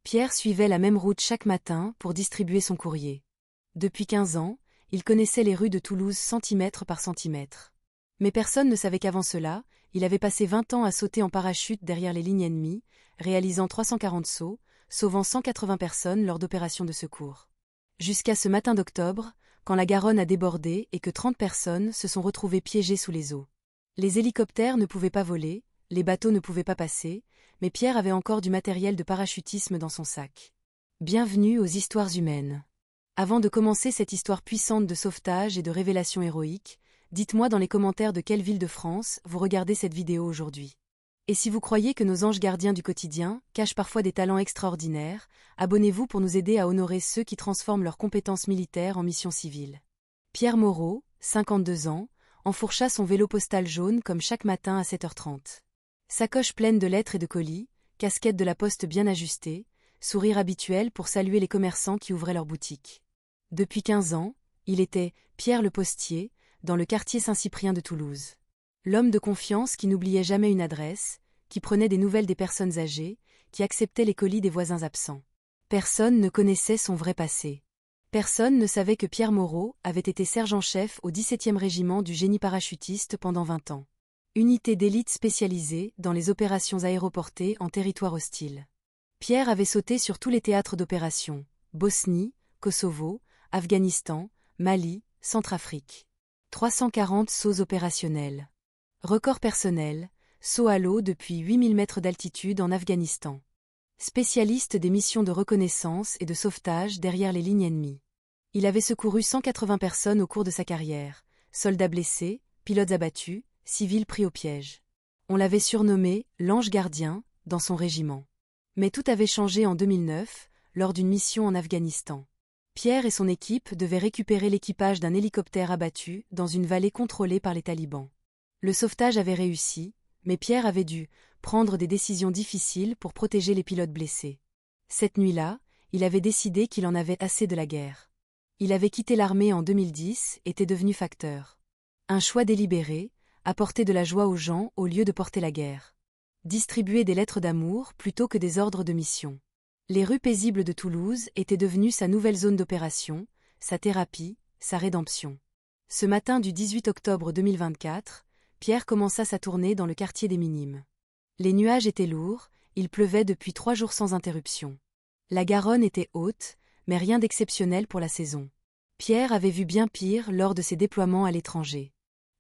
Pierre suivait la même route chaque matin pour distribuer son courrier. Depuis 15 ans, il connaissait les rues de Toulouse centimètre par centimètre. Mais personne ne savait qu'avant cela, il avait passé 20 ans à sauter en parachute derrière les lignes ennemies, réalisant 340 sauts, sauvant 180 personnes lors d'opérations de secours. Jusqu'à ce matin d'octobre, quand la Garonne a débordé et que 30 personnes se sont retrouvées piégées sous les eaux. Les hélicoptères ne pouvaient pas voler, les bateaux ne pouvaient pas passer, mais Pierre avait encore du matériel de parachutisme dans son sac. Bienvenue aux histoires humaines. Avant de commencer cette histoire puissante de sauvetage et de révélation héroïque, dites-moi dans les commentaires de quelle ville de France vous regardez cette vidéo aujourd'hui. Et si vous croyez que nos anges gardiens du quotidien cachent parfois des talents extraordinaires, abonnez-vous pour nous aider à honorer ceux qui transforment leurs compétences militaires en mission civile. Pierre Moreau, 52 ans, enfourcha son vélo postal jaune comme chaque matin à 7h30. Sacoche pleine de lettres et de colis, casquette de la poste bien ajustée, sourire habituel pour saluer les commerçants qui ouvraient leurs boutiques. Depuis 15 ans, il était Pierre le Postier, dans le quartier Saint-Cyprien de Toulouse. L'homme de confiance qui n'oubliait jamais une adresse, qui prenait des nouvelles des personnes âgées, qui acceptait les colis des voisins absents. Personne ne connaissait son vrai passé. Personne ne savait que Pierre Moreau avait été sergent-chef au 17e régiment du génie parachutiste pendant 20 ans. Unité d'élite spécialisée dans les opérations aéroportées en territoire hostile. Pierre avait sauté sur tous les théâtres d'opération, Bosnie, Kosovo, Afghanistan, Mali, Centrafrique. 340 sauts opérationnels. Record personnel, saut à l'eau depuis 8000 mètres d'altitude en Afghanistan. Spécialiste des missions de reconnaissance et de sauvetage derrière les lignes ennemies. Il avait secouru 180 personnes au cours de sa carrière, soldats blessés, pilotes abattus, civils pris au piège. On l'avait surnommé « l'ange gardien » dans son régiment. Mais tout avait changé en 2009, lors d'une mission en Afghanistan. Pierre et son équipe devaient récupérer l'équipage d'un hélicoptère abattu dans une vallée contrôlée par les talibans. Le sauvetage avait réussi, mais Pierre avait dû prendre des décisions difficiles pour protéger les pilotes blessés. Cette nuit-là, il avait décidé qu'il en avait assez de la guerre. Il avait quitté l'armée en 2010 et était devenu facteur. Un choix délibéré, apporter de la joie aux gens au lieu de porter la guerre. Distribuer des lettres d'amour plutôt que des ordres de mission. Les rues paisibles de Toulouse étaient devenues sa nouvelle zone d'opération, sa thérapie, sa rédemption. Ce matin du 18 octobre 2024, Pierre commença sa tournée dans le quartier des Minimes. Les nuages étaient lourds, il pleuvait depuis 3 jours sans interruption. La Garonne était haute, mais rien d'exceptionnel pour la saison. Pierre avait vu bien pire lors de ses déploiements à l'étranger.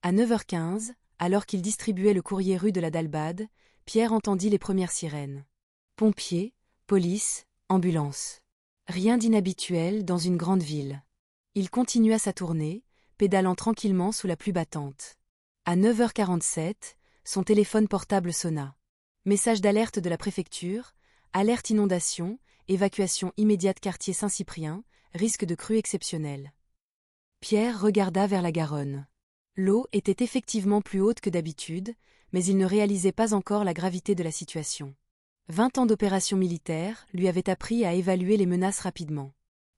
À 9h15, alors qu'il distribuait le courrier rue de la Dalbade, Pierre entendit les premières sirènes. Pompiers, police, ambulance. Rien d'inhabituel dans une grande ville. Il continua sa tournée, pédalant tranquillement sous la pluie battante. À 9h47, son téléphone portable sonna. Message d'alerte de la préfecture, alerte inondation, évacuation immédiate quartier Saint-Cyprien, risque de crue exceptionnelle. Pierre regarda vers la Garonne. L'eau était effectivement plus haute que d'habitude, mais il ne réalisait pas encore la gravité de la situation. 20 ans d'opération militaire lui avaient appris à évaluer les menaces rapidement.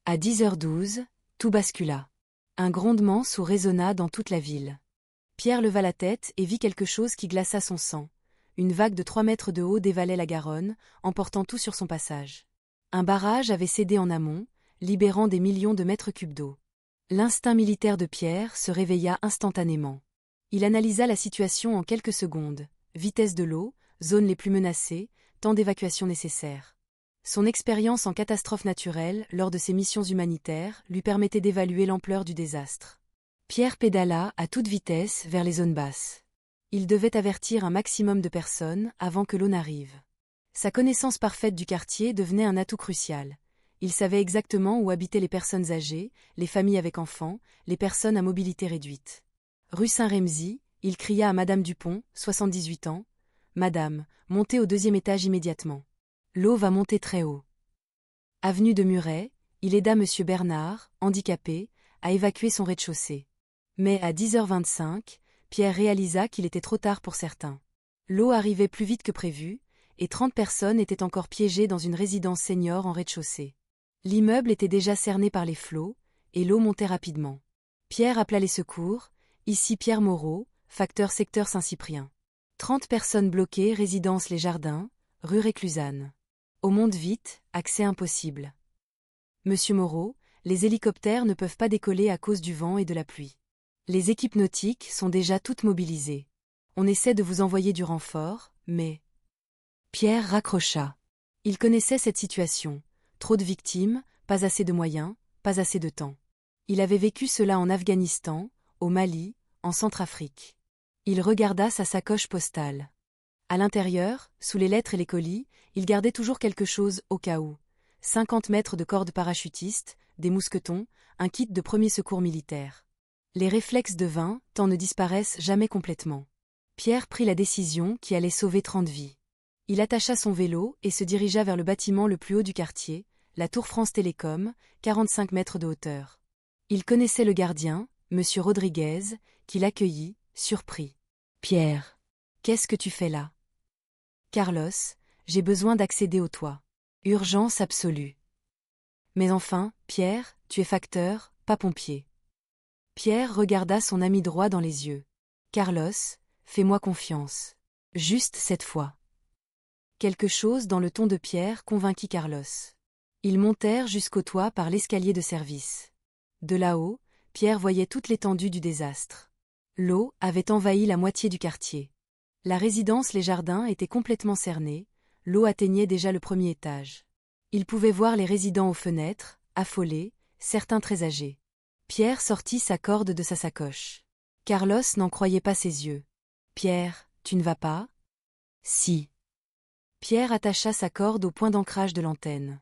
À 10h12, tout bascula. Un grondement sourd résonna dans toute la ville. Pierre leva la tête et vit quelque chose qui glaça son sang. Une vague de 3 mètres de haut dévalait la Garonne, emportant tout sur son passage. Un barrage avait cédé en amont, libérant des millions de mètres cubes d'eau. L'instinct militaire de Pierre se réveilla instantanément. Il analysa la situation en quelques secondes. Vitesse de l'eau, zones les plus menacées, temps d'évacuation nécessaire. Son expérience en catastrophe naturelle lors de ses missions humanitaires lui permettait d'évaluer l'ampleur du désastre. Pierre pédala à toute vitesse vers les zones basses. Il devait avertir un maximum de personnes avant que l'eau n'arrive. Sa connaissance parfaite du quartier devenait un atout crucial. Il savait exactement où habitaient les personnes âgées, les familles avec enfants, les personnes à mobilité réduite. Rue Saint-Rémy, il cria à Madame Dupont, 78 ans, « Madame, montez au 2e étage immédiatement. L'eau va monter très haut. » Avenue de Muret, il aida Monsieur Bernard, handicapé, à évacuer son rez-de-chaussée. Mais à 10h25, Pierre réalisa qu'il était trop tard pour certains. L'eau arrivait plus vite que prévu, et 30 personnes étaient encore piégées dans une résidence senior en rez-de-chaussée. L'immeuble était déjà cerné par les flots, et l'eau montait rapidement. Pierre appela les secours, ici Pierre Moreau, facteur secteur Saint-Cyprien. 30 personnes bloquées résidence Les Jardins, rue Réclusane. On monte vite, accès impossible. Monsieur Moreau, les hélicoptères ne peuvent pas décoller à cause du vent et de la pluie. Les équipes nautiques sont déjà toutes mobilisées. On essaie de vous envoyer du renfort, mais... Pierre raccrocha. Il connaissait cette situation. Trop de victimes, pas assez de moyens, pas assez de temps. Il avait vécu cela en Afghanistan, au Mali, en Centrafrique. Il regarda sa sacoche postale. À l'intérieur, sous les lettres et les colis, il gardait toujours quelque chose au cas où. 50 mètres de corde parachutiste, des mousquetons, un kit de premier secours militaire. Les réflexes de 20 ans ne disparaissent jamais complètement. Pierre prit la décision qui allait sauver 30 vies. Il attacha son vélo et se dirigea vers le bâtiment le plus haut du quartier, la Tour France Télécom, 45 mètres de hauteur. Il connaissait le gardien, Monsieur Rodriguez, qui l'accueillit, surpris. « Pierre, qu'est-ce que tu fais là ?»« Carlos, j'ai besoin d'accéder au toit. Urgence absolue. »« Mais enfin, Pierre, tu es facteur, pas pompier. » Pierre regarda son ami droit dans les yeux. « Carlos, fais-moi confiance. Juste cette fois. » Quelque chose dans le ton de Pierre convainquit Carlos. Ils montèrent jusqu'au toit par l'escalier de service. De là-haut, Pierre voyait toute l'étendue du désastre. L'eau avait envahi la moitié du quartier. La résidence Les Jardins était complètement cernée, l'eau atteignait déjà le premier étage. Il pouvait voir les résidents aux fenêtres, affolés, certains très âgés. Pierre sortit sa corde de sa sacoche. Carlos n'en croyait pas ses yeux. « Pierre, tu ne vas pas ?»« Si. » Pierre attacha sa corde au point d'ancrage de l'antenne.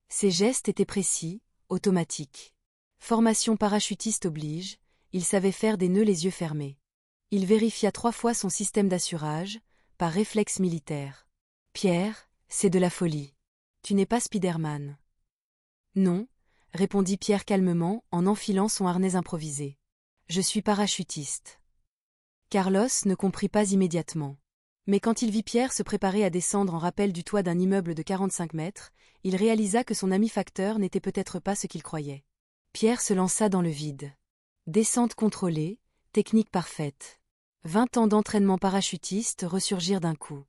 Ses gestes étaient précis, automatiques. Formation parachutiste oblige, il savait faire des nœuds les yeux fermés. Il vérifia 3 fois son système d'assurage, par réflexe militaire. « Pierre, c'est de la folie. Tu n'es pas Spider-Man. »« Non, » répondit Pierre calmement en enfilant son harnais improvisé. « Je suis parachutiste. » Carlos ne comprit pas immédiatement. Mais quand il vit Pierre se préparer à descendre en rappel du toit d'un immeuble de 45 mètres, il réalisa que son ami facteur n'était peut-être pas ce qu'il croyait. Pierre se lança dans le vide. Descente contrôlée, technique parfaite. 20 ans d'entraînement parachutiste ressurgirent d'un coup.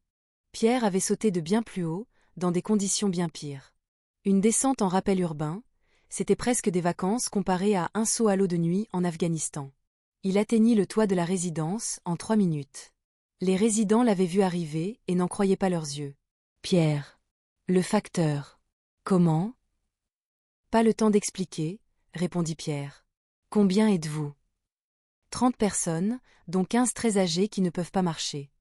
Pierre avait sauté de bien plus haut, dans des conditions bien pires. Une descente en rappel urbain, c'était presque des vacances comparées à un saut à l'eau de nuit en Afghanistan. Il atteignit le toit de la résidence en 3 minutes. Les résidents l'avaient vu arriver et n'en croyaient pas leurs yeux. « Pierre. Le facteur. Comment ?» ?»« Pas le temps d'expliquer, » répondit Pierre. « Combien êtes-vous ?»« 30 personnes, dont 15 très âgées qui ne peuvent pas marcher. »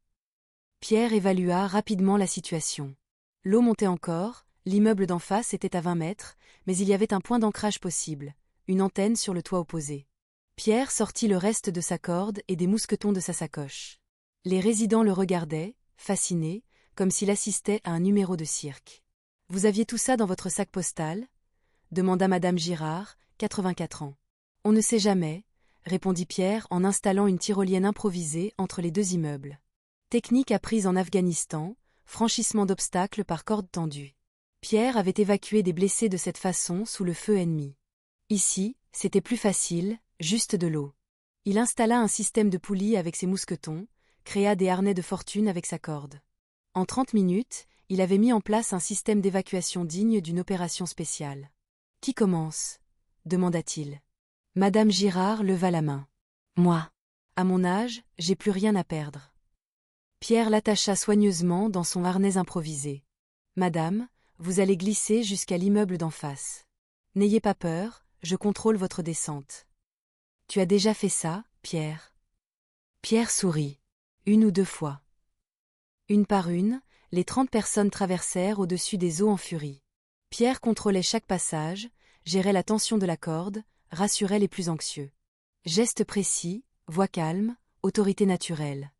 Pierre évalua rapidement la situation. L'eau montait encore, l'immeuble d'en face était à 20 mètres, mais il y avait un point d'ancrage possible, une antenne sur le toit opposé. Pierre sortit le reste de sa corde et des mousquetons de sa sacoche. Les résidents le regardaient, fascinés, comme s'il assistait à un numéro de cirque. « Vous aviez tout ça dans votre sac postal ?» demanda Madame Girard, 84 ans. « On ne sait jamais, » répondit Pierre en installant une tyrolienne improvisée entre les 2 immeubles. Technique apprise en Afghanistan, franchissement d'obstacles par corde tendue. Pierre avait évacué des blessés de cette façon sous le feu ennemi. Ici, c'était plus facile, juste de l'eau. Il installa un système de poulies avec ses mousquetons, créa des harnais de fortune avec sa corde. En 30 minutes, il avait mis en place un système d'évacuation digne d'une opération spéciale. « Qui commence ?» demanda-t-il. Madame Girard leva la main. « Moi. À mon âge, j'ai plus rien à perdre. » Pierre l'attacha soigneusement dans son harnais improvisé. « Madame, vous allez glisser jusqu'à l'immeuble d'en face. N'ayez pas peur, je contrôle votre descente. »« Tu as déjà fait ça, Pierre ?» Pierre sourit. 1 ou 2 fois. Une par une, les 30 personnes traversèrent au-dessus des eaux en furie. Pierre contrôlait chaque passage, gérait la tension de la corde, rassurait les plus anxieux. Geste précis, voix calme, autorité naturelle.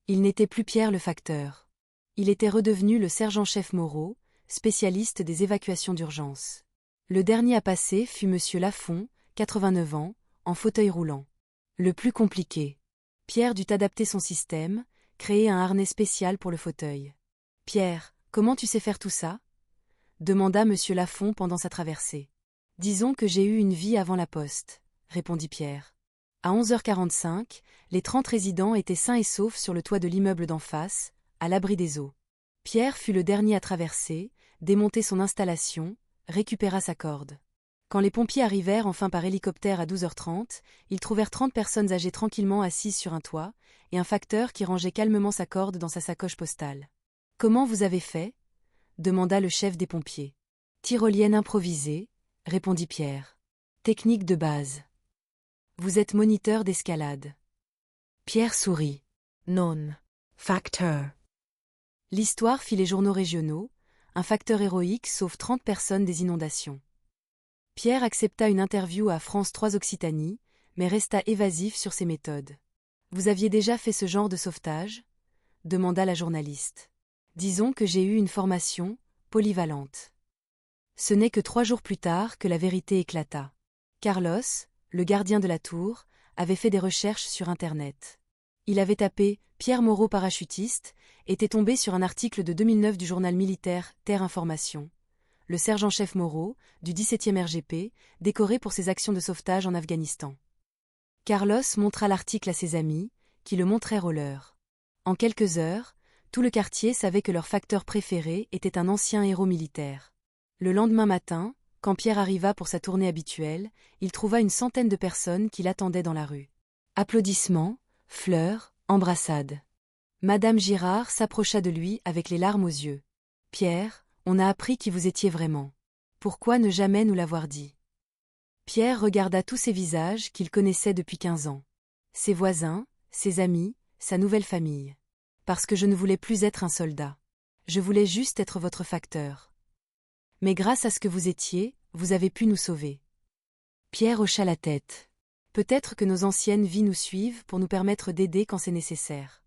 Il n'était plus Pierre le facteur. Il était redevenu le sergent-chef Moreau, spécialiste des évacuations d'urgence. Le dernier à passer fut Monsieur Lafont, 89 ans, en fauteuil roulant. Le plus compliqué. Pierre dut adapter son système, créer un harnais spécial pour le fauteuil. « Pierre, comment tu sais faire tout ça ?» demanda Monsieur Lafont pendant sa traversée. « Disons que j'ai eu une vie avant la poste, » répondit Pierre. À 11h45, les 30 résidents étaient sains et saufs sur le toit de l'immeuble d'en face, à l'abri des eaux. Pierre fut le dernier à traverser, démonter son installation, récupéra sa corde. Quand les pompiers arrivèrent enfin par hélicoptère à 12h30, ils trouvèrent 30 personnes âgées tranquillement assises sur un toit, et un facteur qui rangeait calmement sa corde dans sa sacoche postale. « Comment vous avez fait » demanda le chef des pompiers. « Tyrolienne improvisée » répondit Pierre. « Technique de base. »« Vous êtes moniteur d'escalade. » Pierre sourit. « Non. Facteur. » L'histoire fit les journaux régionaux. Un facteur héroïque sauve 30 personnes des inondations. Pierre accepta une interview à France 3 Occitanie, mais resta évasif sur ses méthodes. « Vous aviez déjà fait ce genre de sauvetage » demanda la journaliste. « Disons que j'ai eu une formation polyvalente. » Ce n'est que 3 jours plus tard que la vérité éclata. Carlos, le gardien de la tour, avait fait des recherches sur Internet. Il avait tapé « Pierre Moreau parachutiste » et était tombé sur un article de 2009 du journal militaire Terre Information. Le sergent-chef Moreau, du 17e RGP, décoré pour ses actions de sauvetage en Afghanistan. Carlos montra l'article à ses amis, qui le montrèrent aux leurs. En quelques heures, tout le quartier savait que leur facteur préféré était un ancien héros militaire. Le lendemain matin, quand Pierre arriva pour sa tournée habituelle, il trouva une centaine de personnes qui l'attendaient dans la rue. Applaudissements, fleurs, embrassades. Madame Girard s'approcha de lui avec les larmes aux yeux. « Pierre, on a appris qui vous étiez vraiment. Pourquoi ne jamais nous l'avoir dit ?» Pierre regarda tous ces visages qu'il connaissait depuis 15 ans. Ses voisins, ses amis, sa nouvelle famille. « Parce que je ne voulais plus être un soldat. Je voulais juste être votre facteur. Mais grâce à ce que vous étiez, vous avez pu nous sauver. » Pierre hocha la tête. « Peut-être que nos anciennes vies nous suivent pour nous permettre d'aider quand c'est nécessaire. »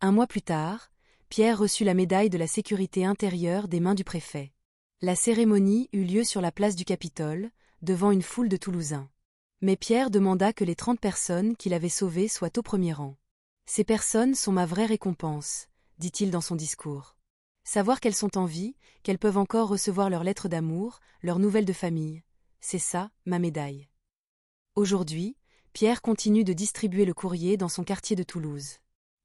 Un mois plus tard, Pierre reçut la médaille de la sécurité intérieure des mains du préfet. La cérémonie eut lieu sur la place du Capitole, devant une foule de Toulousains. Mais Pierre demanda que les 30 personnes qu'il avait sauvées soient au premier rang. « Ces personnes sont ma vraie récompense, » dit-il dans son discours. « Savoir qu'elles sont en vie, qu'elles peuvent encore recevoir leurs lettres d'amour, leurs nouvelles de famille, c'est ça, ma médaille. » Aujourd'hui, Pierre continue de distribuer le courrier dans son quartier de Toulouse.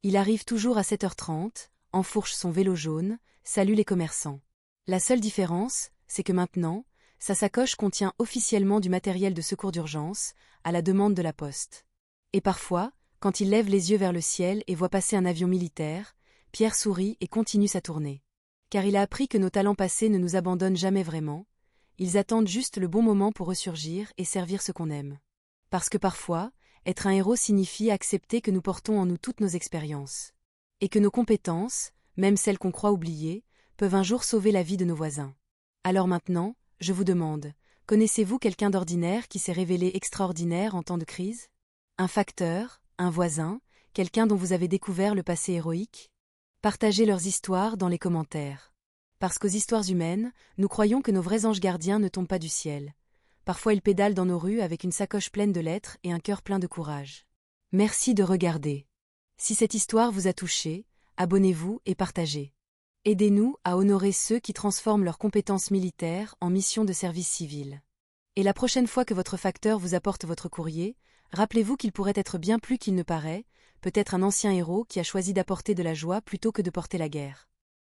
Il arrive toujours à 7h30, enfourche son vélo jaune, salue les commerçants. La seule différence, c'est que maintenant, sa sacoche contient officiellement du matériel de secours d'urgence, à la demande de la poste. Et parfois, quand il lève les yeux vers le ciel et voit passer un avion militaire, Pierre sourit et continue sa tournée. Car il a appris que nos talents passés ne nous abandonnent jamais vraiment, ils attendent juste le bon moment pour ressurgir et servir ce qu'on aime. Parce que parfois, être un héros signifie accepter que nous portons en nous toutes nos expériences. Et que nos compétences, même celles qu'on croit oublier, peuvent un jour sauver la vie de nos voisins. Alors maintenant, je vous demande, connaissez-vous quelqu'un d'ordinaire qui s'est révélé extraordinaire en temps de crise ? Un facteur, un voisin, quelqu'un dont vous avez découvert le passé héroïque ? Partagez leurs histoires dans les commentaires. Parce qu'aux histoires humaines, nous croyons que nos vrais anges gardiens ne tombent pas du ciel. Parfois ils pédalent dans nos rues avec une sacoche pleine de lettres et un cœur plein de courage. Merci de regarder. Si cette histoire vous a touché, abonnez-vous et partagez. Aidez-nous à honorer ceux qui transforment leurs compétences militaires en mission de service civil. Et la prochaine fois que votre facteur vous apporte votre courrier, rappelez-vous qu'il pourrait être bien plus qu'il ne paraît, peut-être un ancien héros qui a choisi d'apporter de la joie plutôt que de porter la guerre.